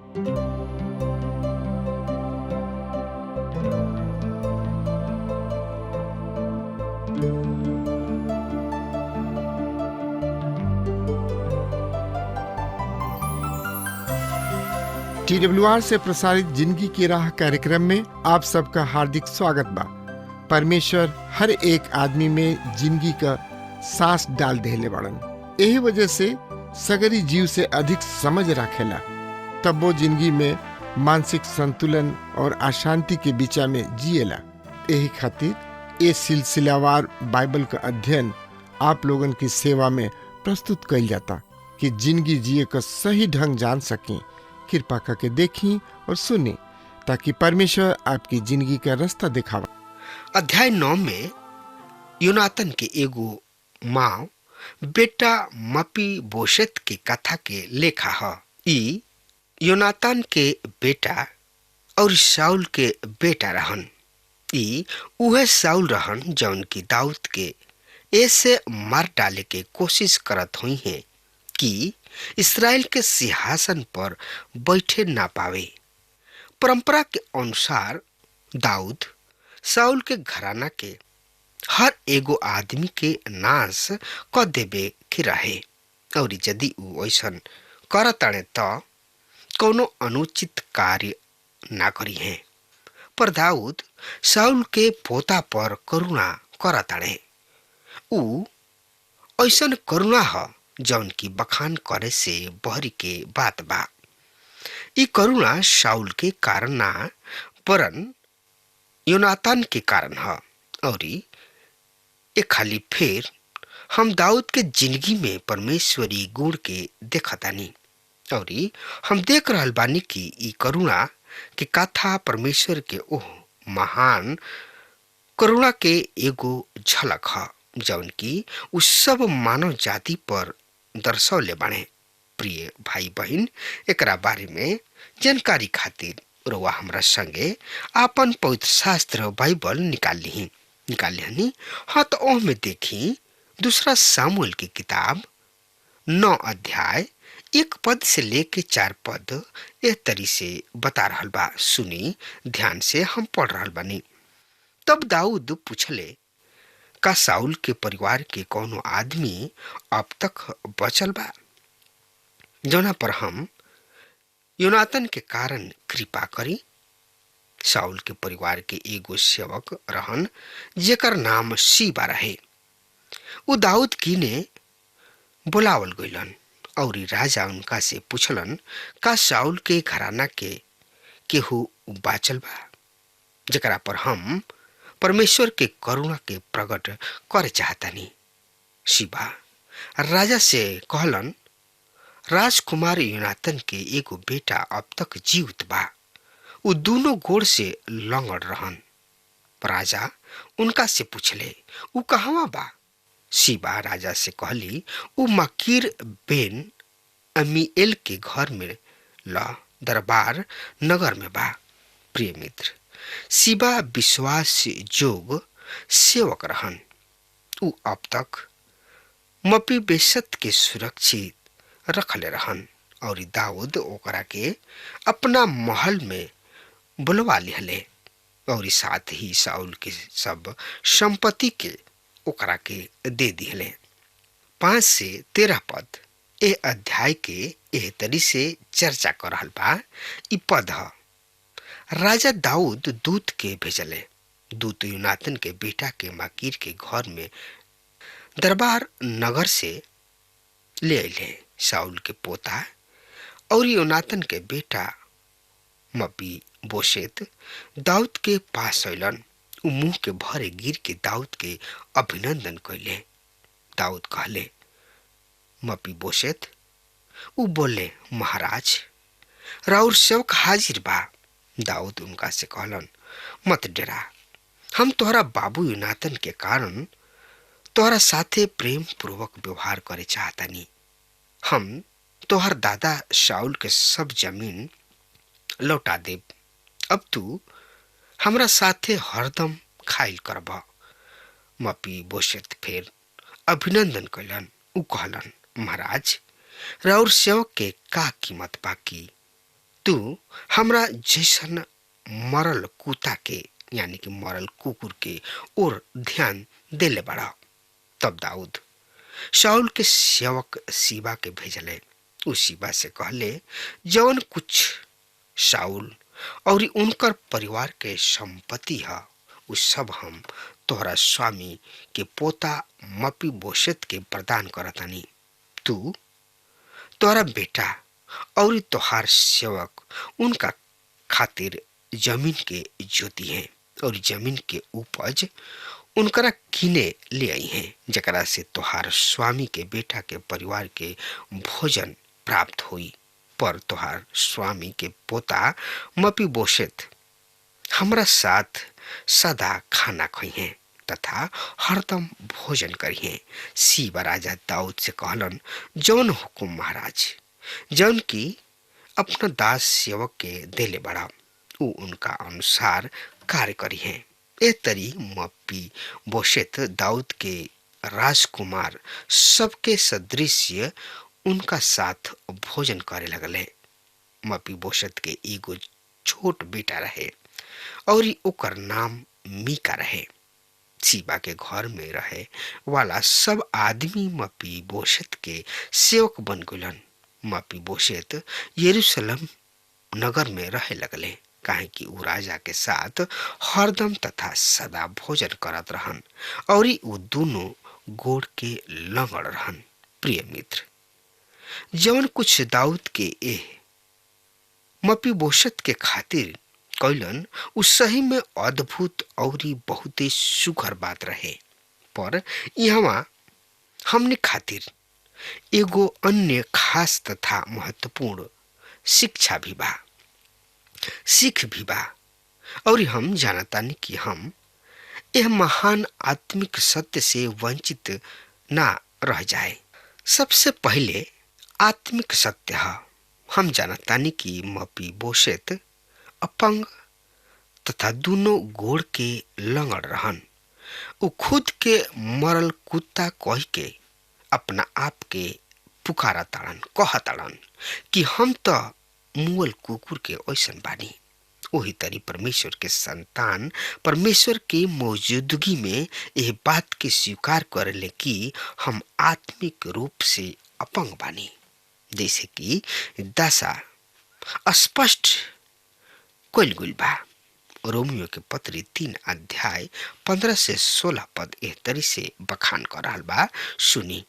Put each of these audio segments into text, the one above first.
TWR से प्रसारित जिंदगी की राह कार्यक्रम में आप सबका हार्दिक स्वागत बा। परमेश्वर हर एक आदमी में जिंदगी का सांस डाल देले बड़न। यही वजह से सगरी जीव से अधिक समझ रखेला, तब वो जिंदगी में मानसिक संतुलन और अशांति के बीच में जिएला। यही खातिर ये सिलसिलावार बाइबल का अध्ययन आप लोगन की सेवा में प्रस्तुत कइल जाता कि जिंदगी जिए का सही ढंग जान सकें। कृपा करके देखी और सुनी ताकि परमेश्वर आपकी जिंदगी का रास्ता दिखावा। अध्याय 9 में योनातन के एगो माँ बेटा मपी बोशेत के कथा के लेखा है। ई योनातन के बेटा और शाऊल के बेटा रहन। ई उहे शाऊल रहन जौन की दाऊद के ऐसे मार डाले के कोशिश करत हुई है कि इस्राएल के सिंहासन पर बैठे ना पावे। परंपरा के अनुसार दाऊद शाऊल के घराना के हर एगो आदमी के नाश क देवे के रहे और यदि ऊ ऐसन करताड़े तो कोनो अनुचित कार्य ना करी है। पर दाऊद शाऊल के पोता पर करुणा करताड़े। ऊ ऐसन करुणा है जौन की बखान करे से बहरी के बात बा। ई करुणा शाऊल के कारण ना वरन योनातान के कारण है। और ये खाली फिर हम दाऊद के जिंदगी में परमेश्वरी गुण के देखतानी और हम देख रहल बानी कि ई करुणा के कथा परमेश्वर के ओह महान करुणा के एगो झलक है जौन की उस सब मानव जाति पर दर्शौले बाणे। प्रिय भाई बहन, एकरा बारे में जानकारी खातिर रउआ हमरा संगे आपन पवित्र शास्त्र बाइबल निकाल ली। हाँ तो ओह में देखी दूसरा सामुएल की किताब 9 अध्याय 1 पद से लेके 4 पद एह तरी से बता रहल बा। सुनी ध्यान से, हम पढ़ रहल बानी। तब दाऊद पूछले, का शाऊल के परिवार के कोनो आदमी अब तक बचल बा जौना पर हम योनातन के कारण कृपा करी? शाऊल के परिवार के एगो सेवक रहन जेकर नाम सीबा रहे। उ दाऊद की ने बुलावल गइलन और राजा उनका से पूछलन, का शाऊल के घराना के केहू बाचल बा जेकरा पर हम परमेश्वर के करुणा के प्रकट करे चाहतानी? सीबा राजा से कहलन, राजकुमार योनातन के एगो बेटा अब तक जीवित बा। उ दोनों गोड़ से लंगड़ रहन। राजा उनका से पूछले, उ कहवा बा? सीबा राजा से कहली, उ मकीर बेन अमीएल के घर में दरबार नगर में बा। प्रिय मित्र, सीबा विश्वास जोग सेवक रहन। उ अब तक मपीबेशत के सुरक्षित रखले रहन और दाऊद ओकरा के अपना महल में बुलवा लिहले और साथ ही शाऊल के सब संपत्ति के ओकरा के दे दिहले। 5 से 13 पद ए अध्याय के एह तरी से चर्चा कर रहल बा। ई पद ह, राजा दाऊद दूत के भेजले। दूत योनातन के बेटा के मकीर के घर में दरबार नगर से ले अइले। शाऊल के पोता और योनातन के बेटा मपी बोशेत दाऊद के पास अइलन। उ मुंह के भरे गिर के दाऊद के अभिनंदन कैले। दाऊद कहले, मपी बोशेत? उ बोले, महाराज, राउर सेवक हाजिर बा। दाऊद उनका से कहलन, मत डरा, हम तोहरा बाबू योनातन के कारण तोहरा साथे प्रेम पूर्वक व्यवहार करे चाहतानी। हम तोहर दादा शाऊल के सब जमीन लौटा देब। अब तू हमरा साथे हरदम खाइल करब। मपी बोशेत फिर अभिनंदन कैलन। उ कहलन, महाराज, राउर सेवक के का कीमत बाकी तू हमरा जैसन मरल कुत्ता के यानी कि मरल कुकुर के और ध्यान देले बड़ा। तब दाऊद शाऊल के सेवक सीबा के भेजले। उ सीबा से कहले, जवन कुछ शाऊल और उनकर परिवार के संपत्ति है उ सब हम तोहरा स्वामी के पोता मपी बोशेत के प्रदान करतानी। तू तोहरा बेटा और तोहार सेवक उनका खातिर जमीन के जोती है और जमीन के उपज उनकरा किने ले आई हैं, जकरा से तोहार स्वामी के बेटा के परिवार के भोजन प्राप्त हुई। पर तोहार स्वामी के पोता मपी बोशेत हमरा साथ सदा खाना खाई हैं तथा हरदम भोजन करी हैं। सीबा राजा दाऊद से कहलन, जौन हुकुम महाराज जौन की अपना दास सेवक के देले बड़ा उ उनका अनुसार कार्य करी हैं। ए तरी मपी बोशेत दाऊद के राजकुमार सबके सदृश्य उनका साथ भोजन करे लगले। मपी बोशेत के एगो छोट बेटा रहे और ओकर नाम मीका रहे। सीबा के घर में रहे वाला सब आदमी मपी बोशेत के सेवक बन गलन। मपी बोशेत यरूशलेम नगर में रहे लगले, काहे कि उ राजा के साथ हरदम तथा सदा भोजन करत रहन और उ दोनों गोड़ के लंगड़ रहन। प्रिय मित्र, जवन कुछ दाऊद के ए मपी बोशेत के खातिर कैलन उ सही में अद्भुत और बहुते सुघर बात रहे। पर यहाँ हमने खातिर एगो अन्य खास तथा महत्वपूर्ण शिक्षा भी बा, सीख भी बा और हम जानतानी कि हम यह महान आत्मिक सत्य से वंचित ना रह जाए। सबसे पहले आत्मिक सत्य है, हम जानतानी कि मपी बोशेत अपंग तथा दोनों गोड़ के लंगड़ रहन। उ खुद के मरल कुत्ता कह के अपना आप के पुकारा ताड़न, कहा ताड़न कि हम तो मुअल कुकुर के ऐसन बानी। वही तरी परमेश्वर के संतान परमेश्वर के मौजूदगी में यह बात के स्वीकार कर ले कि हम आत्मिक रूप से अपंग बानी, जैसे कि दशा स्पष्ट कइल गइल बा। रोमियो के पत्री 3 अध्याय 15 से 16 पद एह तरी से बखान कर रहल बा, सुनी।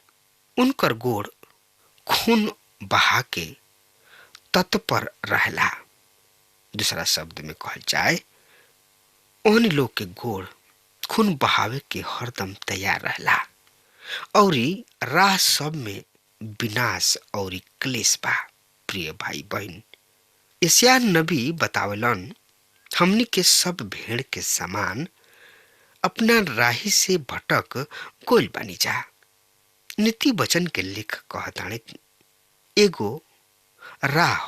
उनकर गोड़ खून बहा के तत्पर रहला। दूसरा शब्द में कहल जाए, उन लोग के गोड़ खून बहावे के हरदम तैयार रहला और राह सब में विनाश और क्लेश बा। प्रिय भाई बहन, यशायाह नबी बतावलन, हमनी के सब भेड़ के समान अपना राही से भटक गोल बानी जा। नीति वचन के लेखक कहताने, एगो राह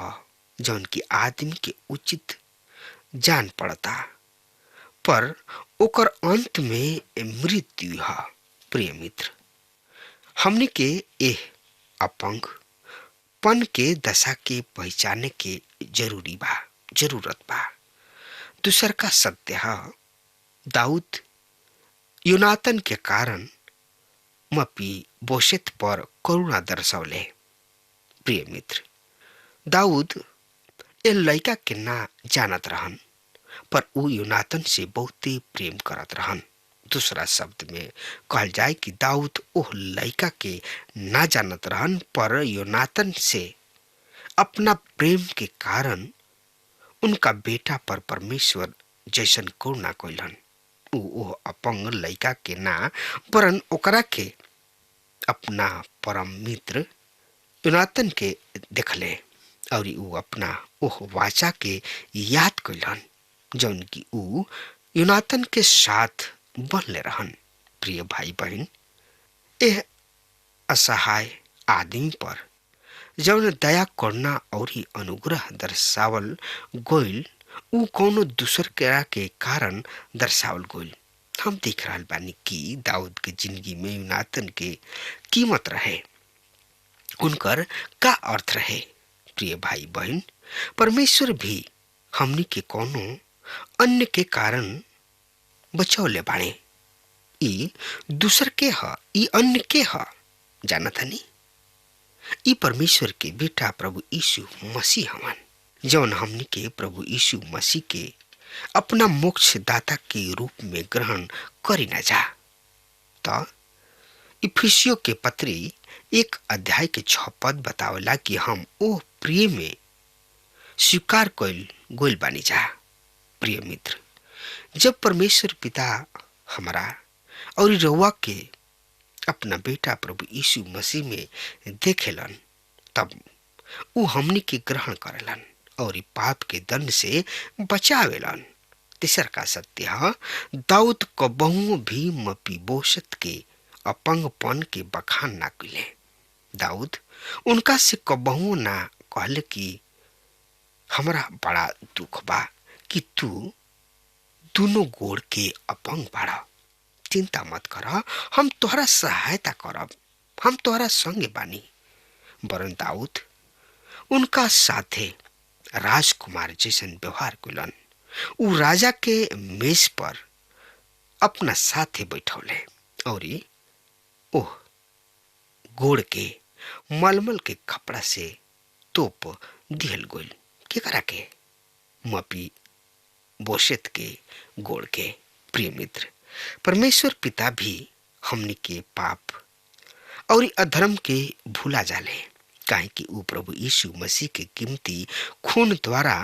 जौन की आदमी के उचित जान पड़ता पर ओकर अंत में मृत्यु है। प्रिय मित्र, हमने के एह अपंग पन के दशा के पहचाने के जरूरत बा। दूसर का सत्य है, दाऊद योनातन के कारण मपी बोशेत पर करुणा दर्शौले। प्रिय मित्र, दाऊद ए लड़का के ना जानत रहन पर उ योनातन से बहुत ही प्रेम करत रहन। दूसरा शब्द में कहल जाए कि दाऊद ओह लड़का के ना जानत रहन पर योनातन से अपना प्रेम के कारण उनका बेटा पर परमेश्वर जैसन करुणा कइलन। ओह अपंग लड़का के ना वरन ओकरा के अपना परम मित्र योनातन के देखले और उ अपना ओह वाचा के याद कइलन जौन की उ योनातन के साथ बनले रहन। प्रिय भाई बहन, यह असहाय आदमी पर जौन दया करना और अनुग्रह दर्शावल गोइल उ कोनो दूसर के कारण दर्शावल गोइल। हम देख रहल बानी कि दाऊद के जिंदगी में योनातन के कीमत रहे, उनकर का अर्थ रहे। प्रिय भाई बहन, परमेश्वर भी हमनी के कोनो अन्य के कारण बचौले बाणे। ई दूसर के ह, ई अन्य के ह, जानत हनी? ई परमेश्वर के बेटा प्रभु यीशु मसीह हवन, जौन हमनी के प्रभु यीशु मसीह के अपना मोक्ष दाता के रूप में ग्रहण करी न जा। तो इफिसियों के पत्री 1 अध्याय के 6 पद बतावला कि हम ओ प्रिय में स्वीकार कइल गोइल बानी जा। प्रिय मित्र, जब परमेश्वर पिता हमारा और रउआ के अपना बेटा प्रभु यीशु मसीह में देखेलन, तब उ हमनी के ग्रहण करेलन और पाप के दंड से बचावेलन। तीसर का सत्य है, दाऊद कबहू भी मपीबोशत के अपंगपन के बखान ना कइले। दाऊद उनका से कबहू ना कहले कि हमरा बड़ा दुख बा कि तू दोनों गोड़ के अपंग बाड़ा। चिंता मत कर, हम तोहरा सहायता करब, हम तोहरा संगे बानी। वरन दाऊद उनका साथे राजकुमार जैसन व्यवहार कइलन। उ राजा के मेज पर अपना साथे बैठौले और ओह गोड़ के मलमल के कपड़ा से तोप दिहल गइल। केकरा के? मपी बोशेत के गोड़ के। प्रिय मित्र, परमेश्वर पिता भी हमनी के पाप और अधर्म के भूला जाले, काहे कि उ प्रभु यीशु मसीह के कीमती खून द्वारा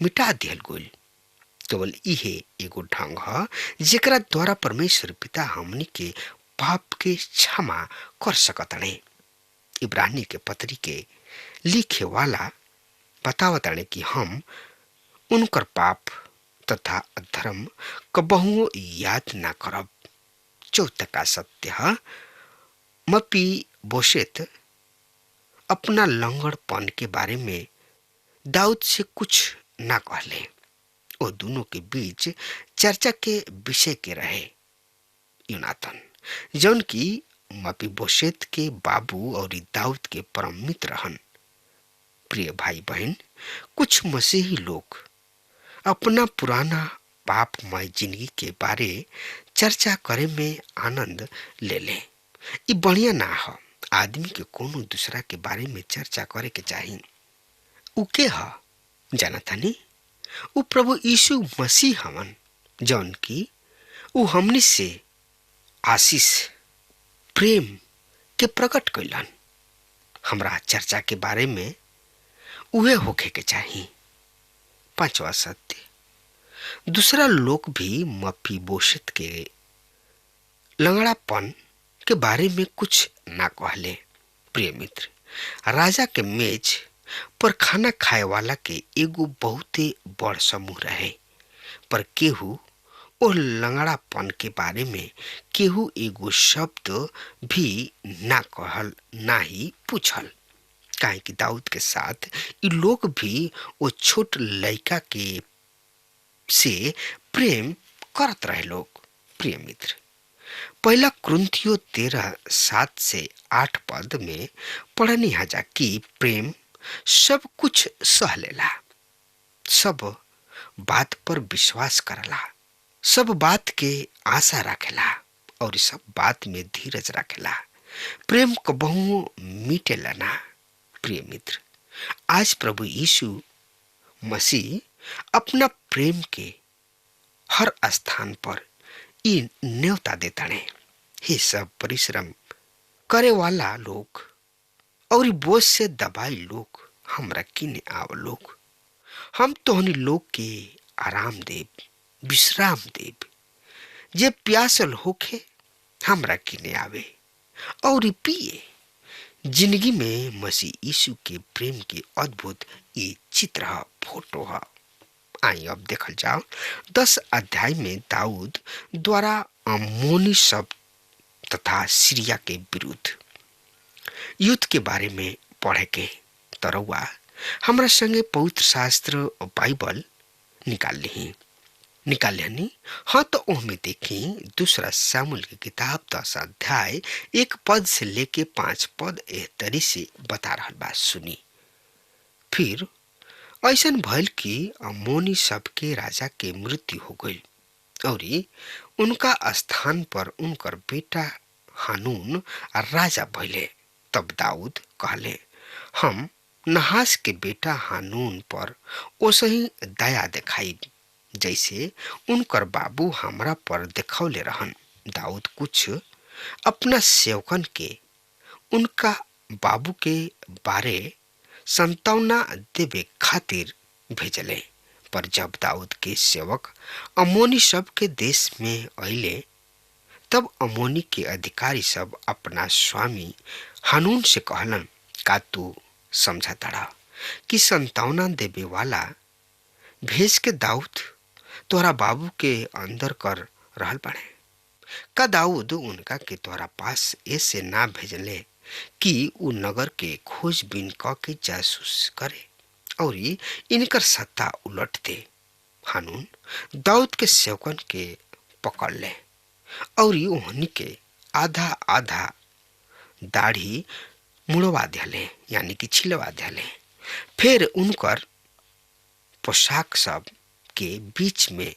मिटा दिहल गइल। केवल इहे एगो ढंग ह जेकरा द्वारा परमेश्वर पिता हमनी के पाप के क्षमा कर सकताने। इब्रानी के पत्री के लिखे वाला बतावताने कि हम उनकर पाप तथा अधर्म कबहू याद ना करब। चौथा का सत्य है, मपी बोशेत अपना लंगड़पन के बारे में दाऊद से कुछ ना कहले। वो दोनों के बीच चर्चा के विषय के रहे। यूनातन जौन की मपी बोशेत के बाबू और दाऊद के परम मित्र रहन। प्रिय भाई बहन, कुछ मसीही लोग अपना पुराना पापमय जिंदगी के बारे चर्चा करे में आनंद ले ले। ये बढ़िया ना हो। आदमी के कोनो दूसरा के बारे में चर्चा करे के चाहिए। उ के ह जानत हनी? उ प्रभु यीशु मसीह हवन, जौन की उ हमनी से आशीष प्रेम के प्रकट कइलन। हमरा चर्चा के बारे में उहे होखे के चाहिए। पांचवा सत्य, दूसरा लोग भी मपी बोशेत के लंगड़ापन के बारे में कुछ ना कहले। प्रिय मित्र, राजा के मेज पर खाना खाए वाला के एगो बहुते बड़ समूह रहे, पर केहू ओ लंगड़ापन के बारे में केहू एगो शब्द भी ना कहल, ना ही पूछल। काहे कि दाऊद के साथ इ लोग भी वो छोट लड़का के से प्रेम करत रहे लोग। प्रिय मित्र, पहला कुरिन्थियों 13:7 से 8 पद में पढ़नी हजा कि प्रेम सब कुछ सह लेला, सब बात पर विश्वास करला, सब बात के आशा रखेला और सब बात में धीरज रखेला। प्रेम कबहू मिटेला ना। प्रिय मित्र, आज प्रभु यीशु मसीह अपना प्रेम के हर स्थान पर ई न्योता देताने। हे सब परिश्रम करे वाला लोग और बोझ से दबाई लोग, हमरा किने आव लोग, हम तोहनी लोग के आराम देव, विश्राम देव। जे प्यासल होखे हमरा किने आवे और पिए। जिंदगी में मसीह यीशु के प्रेम के अद्भुत ये चित्र है, फोटो है। आई अब देखल जाओ 10 अध्याय में दाऊद द्वारा अम्मोनी सब तथा सीरिया के विरुद्ध युद्ध के बारे में पढ़े के तरवा हमरा संगे पवित्र शास्त्र और बाइबल निकाल लेनी। हाँ तो ओहमें देखी दूसरा शामुल की किताब 10 अध्याय 1 पद से लेके 5 पद एह तरी से बता रहा बात सुनी। फिर ऐसन भइल कि अम्मोनी सबके राजा के मृत्यु हो गई और उनका स्थान पर उनकर बेटा हानून राजा भइले। तब दाऊद कहले, हम नहास के बेटा हानून पर ओसही दया दिखाई जैसे उनकर बाबू हमरा पर देखौले रहन। दाऊद कुछ अपना सेवकन के उनका बाबू के बारे संतावना देवे खातिर भेजले। पर जब दाऊद के सेवक अम्मोनी सब के देश में अइले, तब अम्मोनी के अधिकारी सब अपना स्वामी हानून से कहलन, का तू समझा तड़ा कि संतावना देवे वाला भेज के दाऊद तोरा बाबू के अंदर कर रहल पड़े? का दाऊद उनका के तोरा पास ऐसे ना भेजले कि उ नगर के खोजबीन क के जासूस करे और इनकर सत्ता उलट दे? हानून दाऊद के सेवकन के पकड़ ले और ओहनी के आधा आधा दाढ़ी मुड़वा दिले, यानी कि छिलवा दिले। फिर उनकर पोशाक सब के बीच में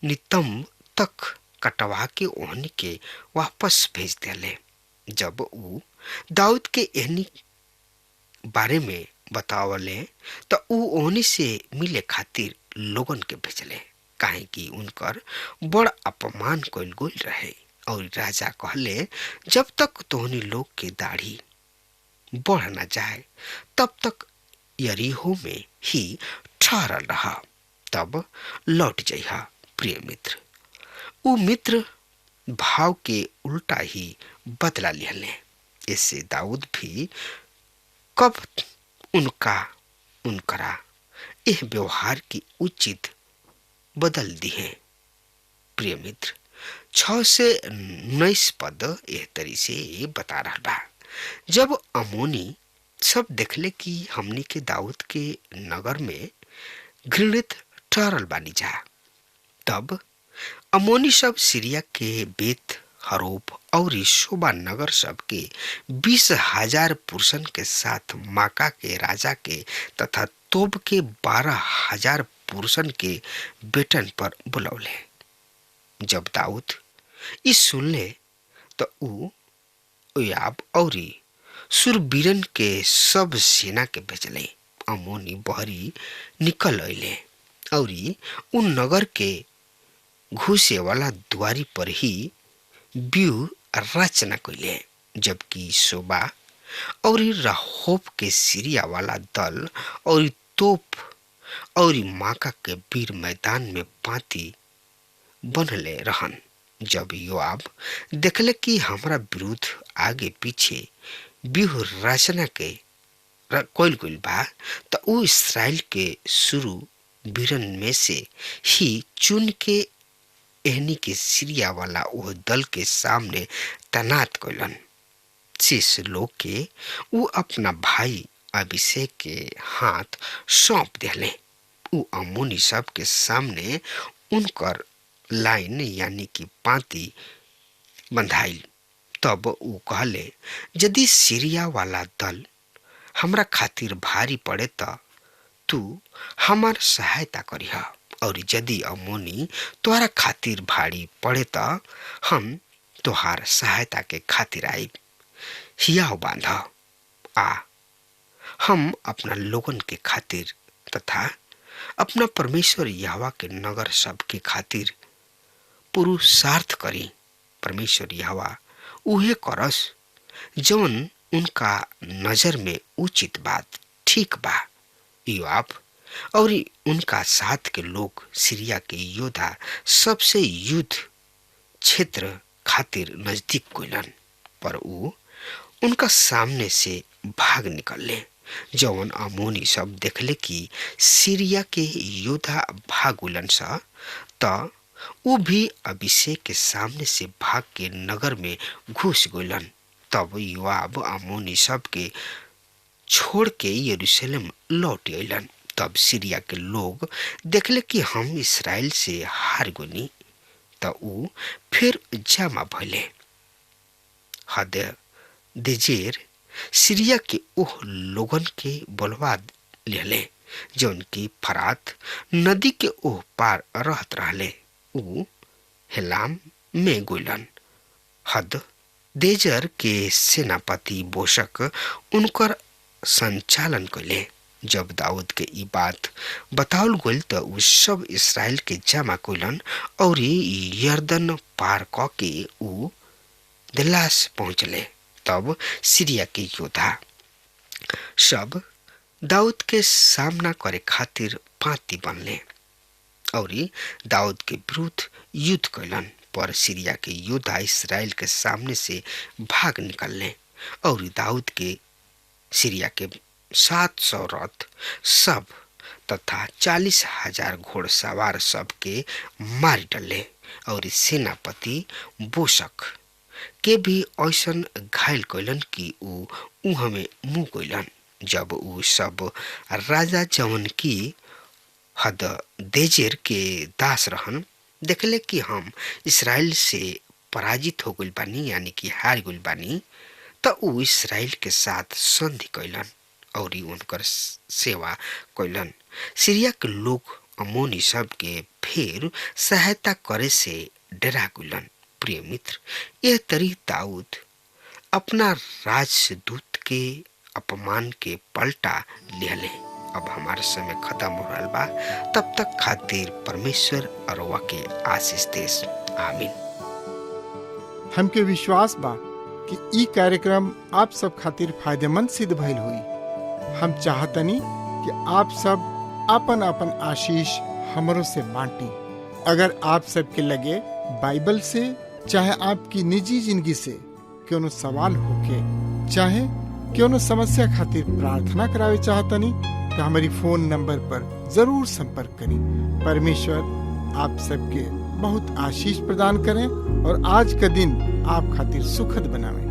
नितंब तक कटवा के ओहनी के वापस भेज दिले। जब उ दाऊद के एहनी बारे में बतावले तो उ ओहनी से मिले खातिर लोगन के भेजले, काहे कि उनकर बड़ अपमान कइल गइल रहे। और राजा कहले, जब तक तोहनी लोग के दाढ़ी बढ़ न जाए तब तक यरीहो में ही ठहरल रहा, तब लौट जइहा। प्रिय मित्र, उ मित्र भाव के उल्टा ही बदला लिहले। इससे दाऊद भी कब उनकरा यह व्यवहार की उचित बदल दी है। प्रिय मित्र, 6 से 19 पद यह तरी से बता रहा बा, जब अम्मोनी सब देखले कि हमनी के दाऊद के नगर में घृणित ठहरल बानी जा, तब अम्मोनी सब सीरिया के बेत हरोब और शोबा नगर सब के 20,000 पुरुषन के साथ माका के राजा के तथा तोब के 12,000 पुरुषन के बेटन पर बुलौले। जब दाऊद इस सुनले तो उ योआब और सुरबीरन के सब सेना के भेजले। अम्मोनी बहरी निकल अइले और उन नगर के घुसे वाला द्वारी पर ही व्यूह रचना कइले, जबकि शोबा और राहोब के सीरिया वाला दल और तोप और माका के वीर मैदान में पाती बनले रहन। जब योआब देखले कि हमरा विरुद्ध आगे पीछे व्यूह रचना के कोइल कोइल बा, तो उ इस्राएल के शुरू वीरन में से ही चुन के एहनी के सीरिया वाला वो दल के सामने तैनात कइलन। शेष लोग के उ अपना भाई अभिषेक के हाथ सौंप दिले। उ अम्मोनी सब के सामने उनकर लाइन यानी कि पाती बंधाइल। तब उ कहले, यदि सीरिया वाला दल हमरा खातिर भारी पड़े त तू हमार सहायता करिहा, और यदि अम्मोनी तोहरा खातिर भारी पड़े त हम तोहार सहायता के खातिर आइब। हियाव बांध आ हम अपना लोगन के खातिर तथा अपना परमेश्वर यहोवा के नगर सब के खातिर पुरुषार्थ करी। परमेश्वर यहोवा उहे करस जौन उनका नजर में उचित बात ठीक बा। योआब और उनका साथ के लोग सीरिया के योद्धा सबसे युद्ध क्षेत्र खातिर नजदीक गइलन, पर उ उनका सामने से भाग निकलले। जौन अम्मोनी सब देखले कि सीरिया के योद्धा भागुलन सा, त उ भी अभिषेक के सामने से भाग के नगर में घुस गइलन। तब योआब अम्मोनी सब के छोड़ के यरूशलेम लौट अइलन। तब सीरिया के लोग देखले कि हम इस्राएल से हार गनी, त उ फिर जमा भइले। हददेजेर सीरिया के ओह लोगन के बोलवा लेले जौन की फरात नदी के ओह पार रहत रहले। ऊ हेलाम में गुलन। हद देजर के सेनापति बोशक उनकर संचालन कैले। जब दाऊद के ई बात बतावल गइल त उ सब इसराइल के जमा कइलन और यर्दन पार क के उ दिलास पहुंचले। तब सीरिया के योद्धा सब दाऊद के सामना करे खातिर पाती बनले और दाऊद के विरुद्ध युद्ध कैलन। पर सीरिया के योद्धा इसराइल के सामने से भाग निकलने और दाऊद के सीरिया के 700 रथ सब तथा 40,000 घोड़सवार सब के मार डले और सेनापति बोशक के भी ऐसन घायल कैलन कि ऊ हमें मुंह कैलन। जब ऊ सब राजा जवन की हद देजेर के दास रहन देखले कि हम इसराइल से पराजित हो गइल बानी यानी कि हार गइल बानी, त ऊ इसराइल के साथ संधि कैलन और उनकर सेवा कैलन। सीरिया के लोग अमोनी सब के फिर सहायता करे से डरा गइलन। प्रिय मित्र, यह तरी दाऊद अपना राजदूत के अपमान के पलटा लिहले। अब हमारे समय खत्म हो रहा बा, तब तक खातिर परमेश्वर अरवा के आशीष देस। आमीन। हमके विश्वास बा कि ई कार्यक्रम आप सब खातिर फायदेमंद सिद्ध भइल हुई। हम चाहतनी कि आप सब आपन आपन आशीष हमरों से बांटी। अगर आप सब के लगे बाइबल से चाहे आपकी निजी जिंदगी से क्यों सवाल होके चाहे क्यों समस्या खातिर प्रार्थना करावे चाहतनी तो हमारी फोन नंबर पर जरूर संपर्क करें। परमेश्वर आप सबके बहुत आशीष प्रदान करें और आज का दिन आप खातिर सुखद बनावे।